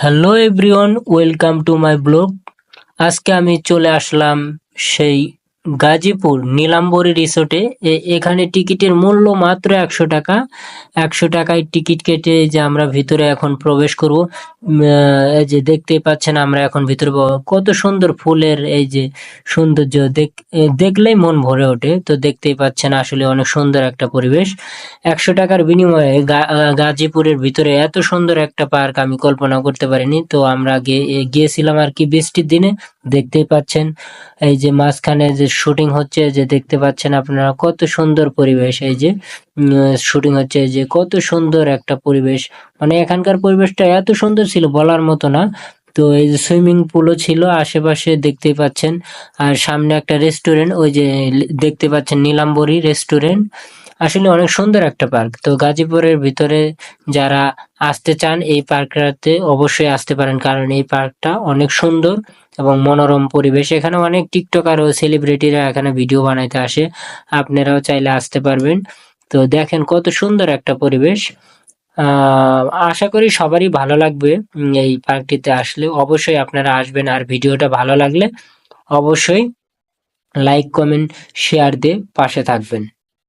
Hello everyone, welcome to my blog. আজকে আমি চলে আসলাম সেই গাজীপুর নীলাম্বরী রিসোর্টে। এখানে টিকিটের মূল্য মাত্র 100 টাকা। 100 টাকায় টিকিট কেটে যে আমরা ভিতরে এখন প্রবেশ করব। এই যে দেখতেই পাচ্ছেন, আমরা এখন ভিতরে কত সুন্দর ফুলের এই যে সৌন্দর্য দেখলেই মন ভরে ওঠে। তো দেখতেই পাচ্ছেন, আসলে অনেক সুন্দর একটা পরিবেশ। 100 টাকার বিনিময়ে গাজীপুরের ভিতরে এত সুন্দর একটা পার্ক আমি কল্পনা করতে পারিনি। তো আমরা গিয়েছিলাম আর কি বৃষ্টির দিনে। দেখতেই পাচ্ছেন এই যে মাঝখানে যে শুটিং হচ্ছে, যে দেখতে পাচ্ছেন আপনারা কত সুন্দর পরিবেশ। এই যে শুটিং হচ্ছে, যে কত সুন্দর একটা পরিবেশ। মানে এখানকার পরিবেশটা এত সুন্দর ছিল বলার মতো না। তো এই যে সুইমিং পুলও ছিল আশেপাশে, দেখতেই পাচ্ছেন। আর সামনে একটা রেস্টুরেন্ট, ওই যে দেখতে পাচ্ছেন নীলাম্বরী রেস্টুরেন্ট। আসলে অনেক সুন্দর একটা পার্ক। তো গাজীপুরের ভিতরে যারা আসতে চান এই পার্কটাতে অবশ্যই আসতে পারেন, কারণ এই পার্কটা অনেক সুন্দর এবং মনোরম পরিবেশ। এখানে অনেক টিকটকার ও সেলিব্রিটিরা এখানে ভিডিও বানাইতে আসে। আপনারাও চাইলে আসতে পারবেন। তো দেখেন কত সুন্দর একটা পরিবেশ। আশা করি সবারই ভালো লাগবে। এই পার্কটিতে আসলে অবশ্যই আপনারা আসবেন। আর ভিডিওটা ভালো লাগলে অবশ্যই লাইক, কমেন্ট, শেয়ার দিয়ে পাশে থাকবেন।